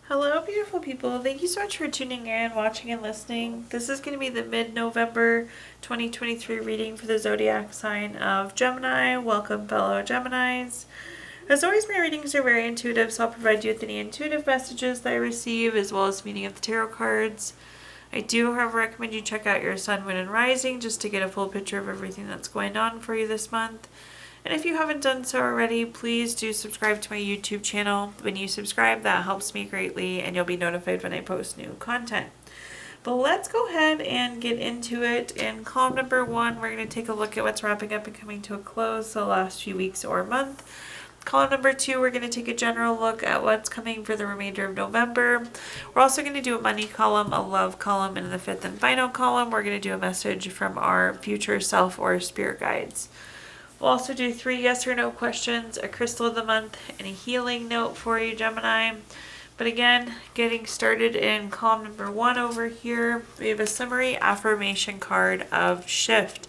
Hello, beautiful people. Thank you so much for tuning in, watching, and listening. This is going to be the mid-November 2023 reading for the zodiac sign of Gemini. Welcome, fellow Geminis. As always, my readings are very intuitive, so I'll provide you with any intuitive messages that I receive, as well as meaning of the tarot cards. I do, however, recommend you check out your sun, moon, and rising just to get a full picture of everything that's going on for you this month. And if you haven't done so already, please do subscribe to my YouTube channel. When you subscribe, that helps me greatly, and you'll be notified when I post new content. But let's go ahead and get into it. In column number 1, we're going to take a look at what's wrapping up and coming to a close the last few weeks or month. Column number 2, we're going to take a general look at what's coming for the remainder of November. We're also going to do a money column, a love column, and in the 5th and final column, we're going to do a message from our future self or spirit guides. We'll also do 3 yes or no questions, a crystal of the month, and a healing note for you, Gemini. But again, getting started in column number 1 over here, we have a summary affirmation card of shift.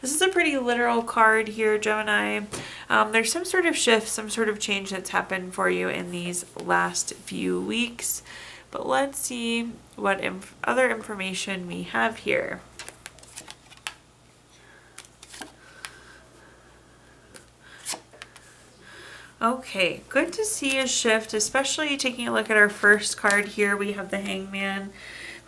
This is a pretty literal card here, Gemini. There's some sort of shift, some sort of change that's happened for you in these last few weeks. But let's see what other information we have here. Okay, good to see a shift, especially taking a look at our first card here. We have the Hangman.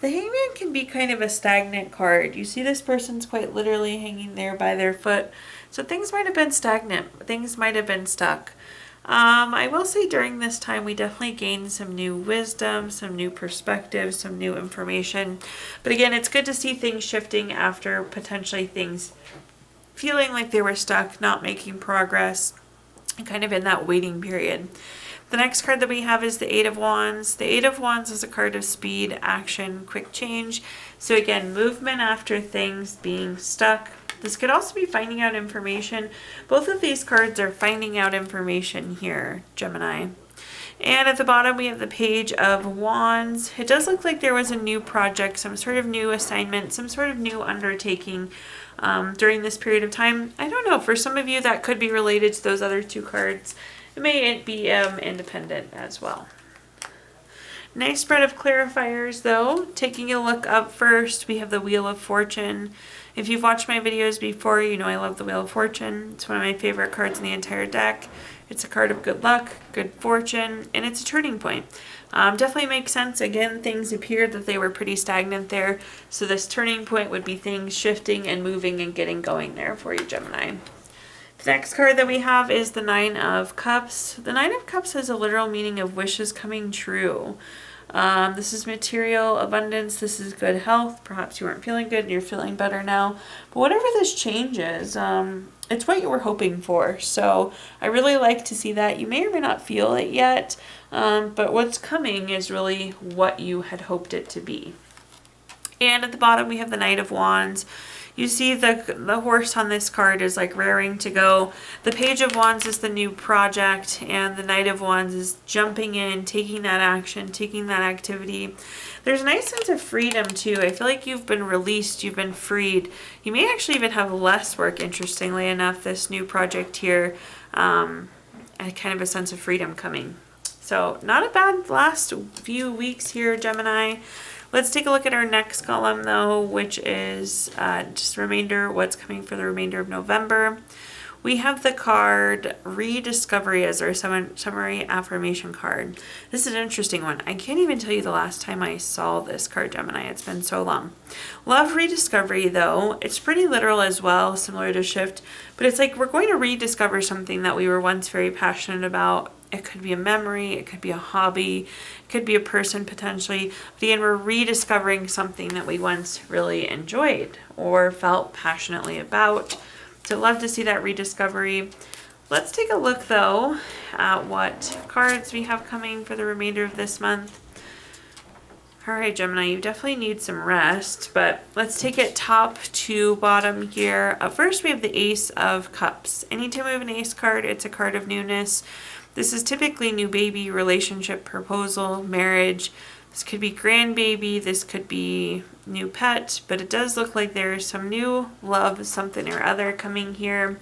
The Hangman can be kind of a stagnant card. You see this person's quite literally hanging there by their foot. So things might have been stagnant. Things might have been stuck. I will say during this time we definitely gained some new wisdom, some new perspectives, some new information. But again, it's good to see things shifting after potentially things feeling like they were stuck, not making progress, and kind of in that waiting period. The next card that we have is the Eight of Wands. The Eight of Wands is a card of speed, action, quick change. So again, movement after things being stuck. This could also be finding out information. Both of these cards are finding out information here, Gemini. And at the bottom, we have the Page of Wands. It does look like there was a new project, some sort of new assignment, some sort of new undertaking during this period of time. I don't know. For some of you, that could be related to those other 2 cards. It may be independent as well. Nice spread of clarifiers, though. Taking a look up first, we have the Wheel of Fortune. If you've watched my videos before, you know I love the Wheel of Fortune. It's one of my favorite cards in the entire deck. It's a card of good luck, good fortune, and it's a turning point. Definitely makes sense. Again, things appeared that they were pretty stagnant there. So this turning point would be things shifting and moving and getting going there for you, Gemini. The next card that we have is the Nine of Cups. The Nine of Cups has a literal meaning of wishes coming true. This is material abundance. This is good health. Perhaps you weren't feeling good and you're feeling better now. But whatever this change is, it's what you were hoping for. So I really like to see that. You may or may not feel it yet, but what's coming is really what you had hoped it to be. And at the bottom, we have the Knight of Wands. You see the horse on this card is like raring to go. The Page of Wands is the new project, and the Knight of Wands is jumping in, taking that action, taking that activity. There's a nice sense of freedom too. I feel like you've been released, you've been freed. You may actually even have less work, interestingly enough, this new project here. And kind of a sense of freedom coming. So not a bad last few weeks here, Gemini. Let's take a look at our next column, though, which is just what's coming for the remainder of November. We have the card Rediscovery as our summary affirmation card. This is an interesting one. I can't even tell you the last time I saw this card, Gemini. It's been so long. Love rediscovery, though. It's pretty literal as well, similar to shift. But it's like we're going to rediscover something that we were once very passionate about. It could be a memory, it could be a hobby, it could be a person potentially. But again, we're rediscovering something that we once really enjoyed or felt passionately about. So love to see that rediscovery. Let's take a look, though, at what cards we have coming for the remainder of this month. All right, Gemini, you definitely need some rest, but let's take it top to bottom here. First, we have the Ace of Cups. Anytime we have an Ace card, it's a card of newness. This is typically new baby, relationship, proposal, marriage. This could be grandbaby, this could be new pet, but it does look like there's some new love, something or other coming here.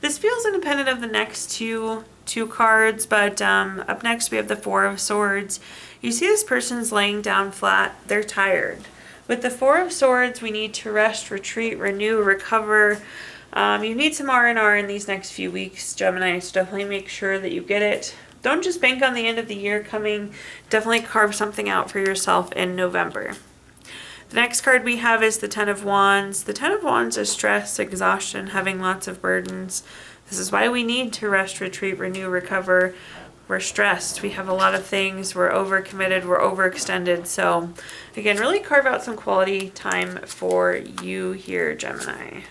This feels independent of the next two 2 cards, but up next we have the Four of Swords. You see this person's laying down flat. They're tired. With the Four of Swords, we need to rest, retreat, renew, recover. You need some R&R in these next few weeks, Gemini, so definitely make sure that you get it. Don't just bank on the end of the year coming. Definitely carve something out for yourself in November. The next card we have is the Ten of Wands. The Ten of Wands is stress, exhaustion, having lots of burdens. This is why we need to rest, retreat, renew, recover. We're stressed. We have a lot of things. We're overcommitted. We're overextended. So again, really carve out some quality time for you here, Gemini.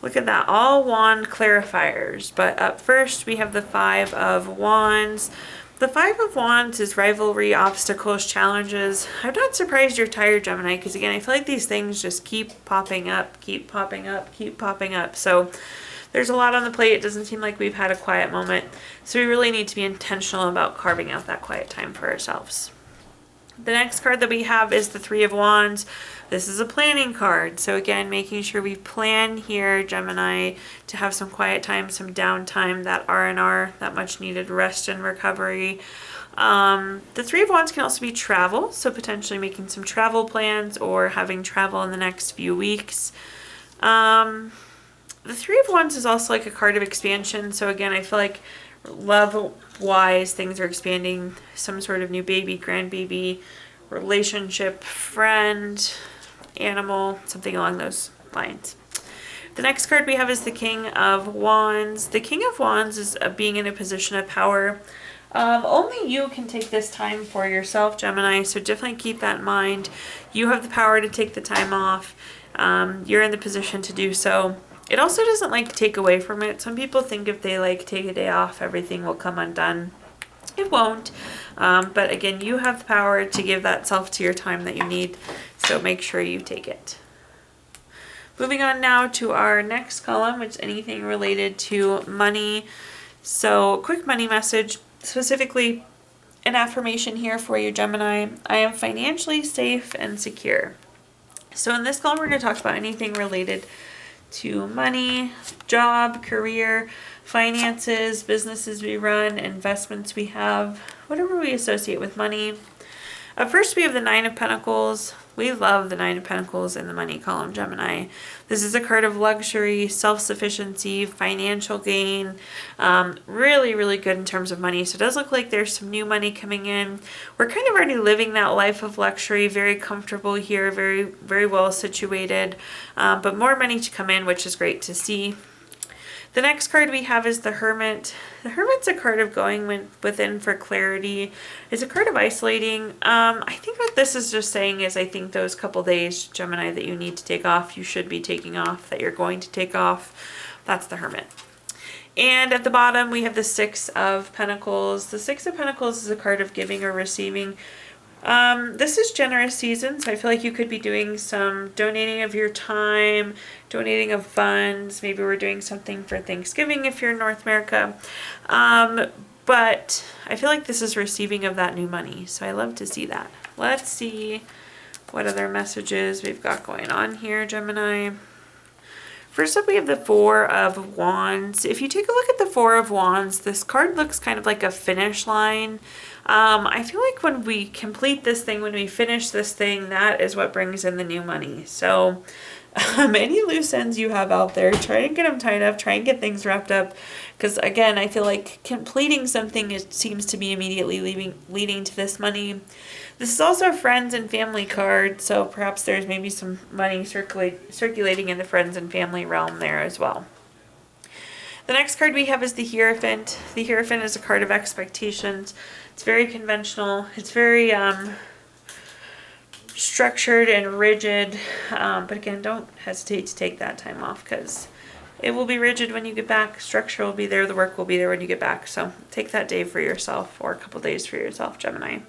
Look at that, all wand clarifiers. But up first, we have the Five of Wands. The Five of Wands is rivalry, obstacles, challenges. I'm not surprised you're tired, Gemini, because again, I feel like these things just keep popping up, keep popping up, keep popping up. So there's a lot on the plate. It doesn't seem like we've had a quiet moment. So we really need to be intentional about carving out that quiet time for ourselves. The next card that we have is the Three of Wands. This is a planning card. So again, making sure we plan here, Gemini, to have some quiet time, some downtime, that R&R, that much needed rest and recovery. The Three of Wands can also be travel. So potentially making some travel plans or having travel in the next few weeks. The Three of Wands is also like a card of expansion. So again, I feel like love-wise, things are expanding. Some sort of new baby, grandbaby, relationship, friend, animal, something along those lines. The next card we have is the King of Wands. The King of Wands is being in a position of power. Only you can take this time for yourself, Gemini, so definitely keep that in mind. You have the power to take the time off. You're in the position to do so. It also doesn't like take away from it. Some people think if they like take a day off, everything will come undone. It won't. But again, you have the power to give that self to your time that you need. So make sure you take it. Moving on now to our next column, which is anything related to money. So quick money message, specifically an affirmation here for you, Gemini. I am financially safe and secure. So in this column, we're going to talk about anything related to money, job, career, finances, businesses we run, investments we have, whatever we associate with money. First, we have the Nine of Pentacles. We love the Nine of Pentacles in the money column, Gemini. This is a card of luxury, self-sufficiency, financial gain. Really, really good in terms of money. So it does look like there's some new money coming in. We're kind of already living that life of luxury, very comfortable here, very, very well situated. But more money to come in, which is great to see. The next card we have is the Hermit. The Hermit's a card of going within for clarity. It's a card of isolating. I think what this is just saying is I think those couple days, Gemini, that you need to take off, you should be taking off, that you're going to take off. That's the Hermit. And at the bottom, we have the Six of Pentacles. The Six of Pentacles is a card of giving or receiving. This is generous season, so I feel like you could be doing some donating of your time, donating of funds. Maybe we're doing something for Thanksgiving if you're in North America. But I feel like this is receiving of that new money, so I love to see that. Let's see what other messages we've got going on here, Gemini. First up, we have the Four of Wands. If you take a look at the Four of Wands, this card looks kind of like a finish line. I feel like when we complete this thing, when we finish this thing, that is what brings in the new money. So any loose ends you have out there, try and get them tied up, try and get things wrapped up. Because again, I feel like completing something, it seems to be immediately leading to this money. This is also a friends and family card, so perhaps there's maybe some money circulating in the friends and family realm there as well. The next card we have is the Hierophant. The Hierophant is a card of expectations. It's very conventional. It's very structured and rigid. But again, don't hesitate to take that time off because it will be rigid when you get back. Structure will be there. The work will be there when you get back. So take that day for yourself or a couple days for yourself, Gemini.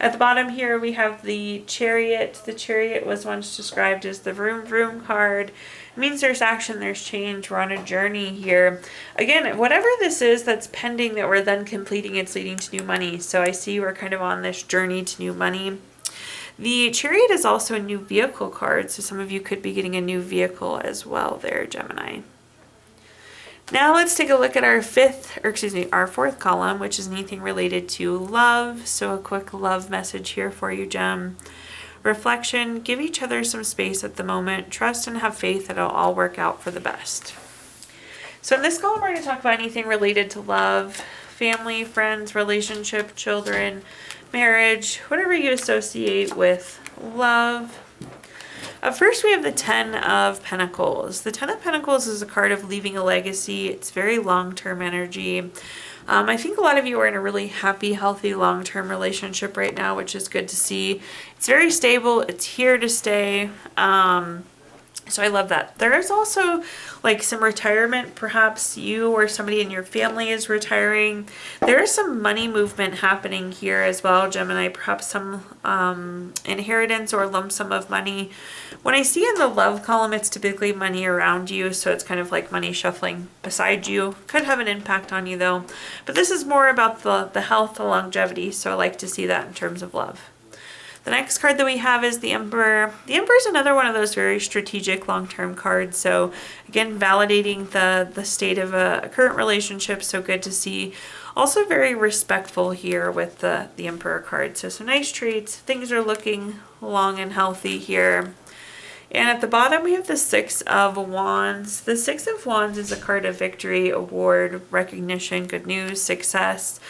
At the bottom here, we have the Chariot. The Chariot was once described as the vroom vroom card. It means there's action, there's change. We're on a journey here. Again, whatever this is that's pending that we're then completing, it's leading to new money. So I see we're kind of on this journey to new money. The Chariot is also a new vehicle card, so some of you could be getting a new vehicle as well there, Gemini. Now let's take a look at our fourth column, which is anything related to love. So a quick love message here for you, Gem. Reflection, give each other some space at the moment. Trust and have faith that it'll all work out for the best. So in this column, we're going to talk about anything related to love, family, friends, relationship, children, marriage, whatever you associate with love. First, we have the Ten of Pentacles. The Ten of Pentacles is a card of leaving a legacy. It's very long-term energy. I think a lot of you are in a really happy, healthy, long-term relationship right now, which is good to see. It's very stable. It's here to stay. So I love that. There is also like some retirement. Perhaps you or somebody in your family is retiring. There is some money movement happening here as well, Gemini. Perhaps some inheritance or lump sum of money. When I see in the love column, it's typically money around you. So it's kind of like money shuffling beside you. Could have an impact on you though. But this is more about the health, the longevity. So I like to see that in terms of love. The next card that we have is the Emperor. The Emperor is another one of those very strategic long-term cards. So again, validating the state of a current relationship. So good to see. Also very respectful here with the Emperor card. So some nice traits. Things are looking long and healthy here. And at the bottom, we have the Six of Wands. The Six of Wands is a card of victory, award, recognition, good news, success.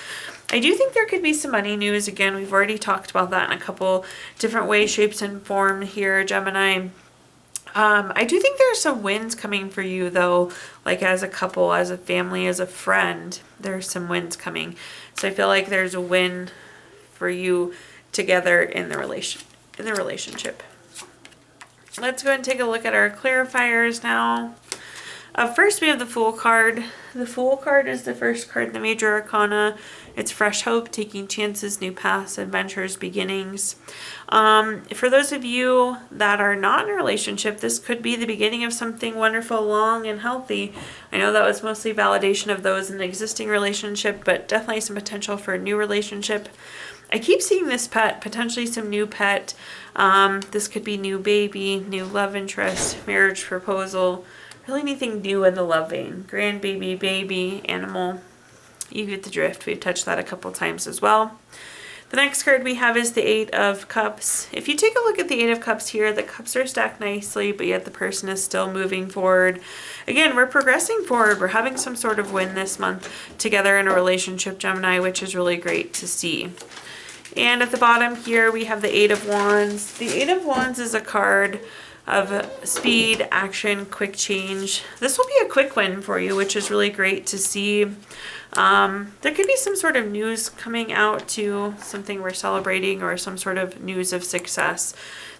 I do think there could be some money news. Again, we've already talked about that in a couple different ways, shapes, and form here, Gemini. I do think there's some wins coming for you, though, like as a couple, as a family, as a friend. There's some wins coming. So I feel like there's a win for you together in the relationship. Let's go ahead and take a look at our clarifiers now. First, we have the Fool card. The Fool card is the first card in the Major Arcana. It's fresh hope, taking chances, new paths, adventures, beginnings. For those of you that are not in a relationship, this could be the beginning of something wonderful, long, and healthy. I know that was mostly validation of those in the existing relationship, but definitely some potential for a new relationship. I keep seeing this pet, potentially some new pet. This could be new baby, new love interest, marriage proposal, really anything new in the love vein. Grandbaby, baby, animal. You get the drift. We've touched that a couple times as well. The next card we have is the Eight of Cups. If you take a look at the Eight of Cups here, the cups are stacked nicely, but yet the person is still moving forward. Again, we're progressing forward. We're having some sort of win this month together in a relationship, Gemini, which is really great to see. And at the bottom here, we have the Eight of Wands. The Eight of Wands is a card of speed, action, quick change. This will be a quick win for you, which is really great to see. There could be some sort of news coming out to something we're celebrating or some sort of news of success.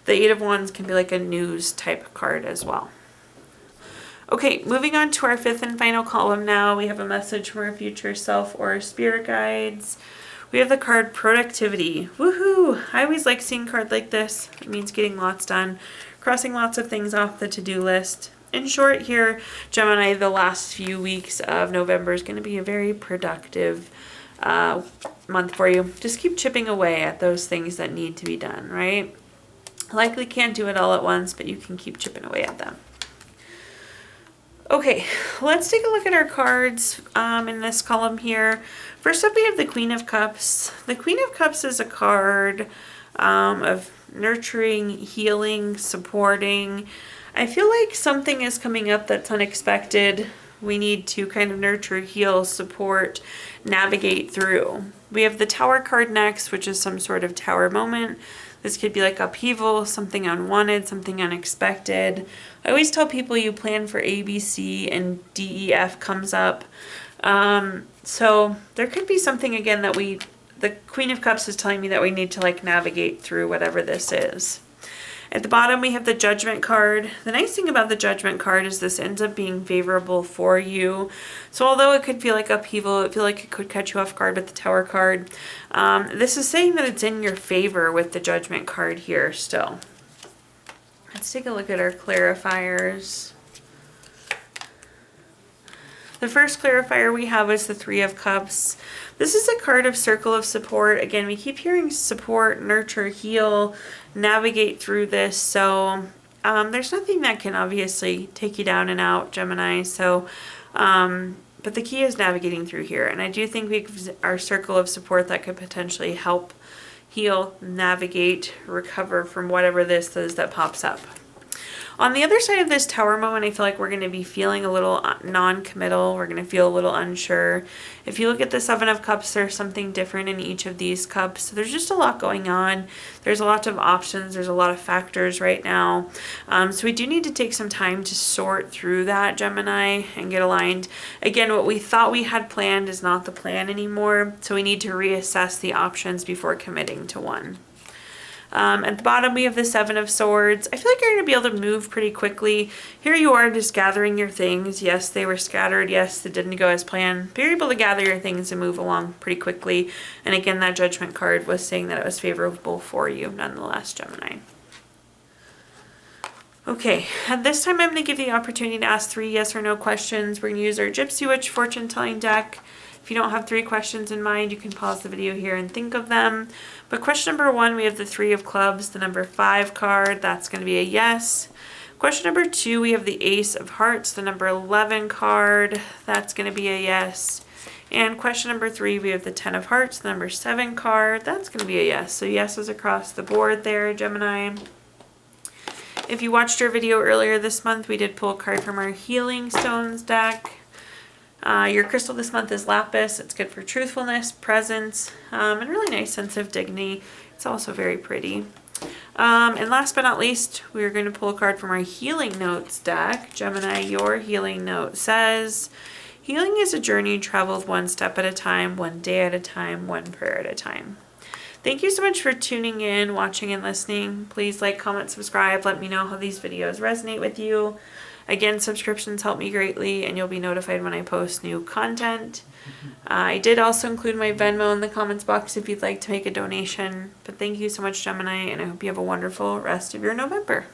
The Eight of Wands can be like a news type card as well. Okay, moving on to our fifth and final column now. We have a message from our future self or spirit guides. We have the card Productivity. Woohoo! I always like seeing a card like this. It means getting lots done, crossing lots of things off the to-do list. In short here, Gemini, the last few weeks of November is going to be a very productive month for you. Just keep chipping away at those things that need to be done, right? Likely can't do it all at once, but you can keep chipping away at them. Okay, let's take a look at our cards in this column here. First up, we have the Queen of Cups. The Queen of Cups is a card of nurturing, healing, supporting. I feel like something is coming up that's unexpected. We need to kind of nurture, heal, support, navigate through. We have the Tower card next, which is some sort of tower moment. This could be like upheaval, something unwanted, something unexpected. I always tell people you plan for A, B, C, and D, E, F comes up. So there could be something again that the Queen of Cups is telling me that we need to like navigate through whatever this is. At the bottom, we have the Judgment card. The nice thing about the Judgment card is this ends up being favorable for you. So although it could feel like upheaval, it feel like it could catch you off guard with the Tower card. This is saying that it's in your favor with the Judgment card here still. Let's take a look at our clarifiers. The first clarifier we have is the Three of Cups. This is a card of circle of support. Again, we keep hearing support, nurture, heal, navigate through this. So there's nothing that can obviously take you down and out, Gemini. So But the key is navigating through here. And I do think we have our circle of support that could potentially help heal, navigate, recover from whatever this is that pops up. On the other side of this Tower moment, I feel like we're going to be feeling a little non-committal. We're going to feel a little unsure. If you look at the Seven of Cups, there's something different in each of these cups. So there's just a lot going on. There's a lot of options. There's a lot of factors right now. So we do need to take some time to sort through that, Gemini, and get aligned. Again, what we thought we had planned is not the plan anymore. So we need to reassess the options before committing to one. At the bottom, we have the Seven of Swords. I feel like you're going to be able to move pretty quickly. Here you are just gathering your things. Yes, they were scattered. Yes, it didn't go as planned. But you're able to gather your things and move along pretty quickly. And again, that Judgment card was saying that it was favorable for you, nonetheless, Gemini. Okay, at this time I'm going to give you the opportunity to ask 3 yes or no questions. We're going to use our Gypsy Witch fortune telling deck. If you don't have 3 questions in mind, you can pause the video here and think of them. But question number 1, we have the 3 of clubs, the number 5 card. That's going to be a yes. Question number 2, we have the Ace of Hearts, the number 11 card. That's going to be a yes. And question number 3, we have the 10 of Hearts, the number 7 card. That's going to be a yes. So yeses across the board there, Gemini. If you watched our video earlier this month, we did pull a card from our Healing Stones deck. Your crystal this month is lapis. It's good for truthfulness, presence, and really nice sense of dignity. It's also very pretty. And last but not least, we're going to pull a card from our Healing Notes deck. Gemini, your healing note says, healing is a journey traveled one step at a time, one day at a time, one prayer at a time. Thank you so much for tuning in, watching, and listening. Please like, comment, subscribe. Let me know how these videos resonate with you. Again, subscriptions help me greatly, and you'll be notified when I post new content. I did also include my Venmo in the comments box if you'd like to make a donation. But thank you so much, Gemini, and I hope you have a wonderful rest of your November.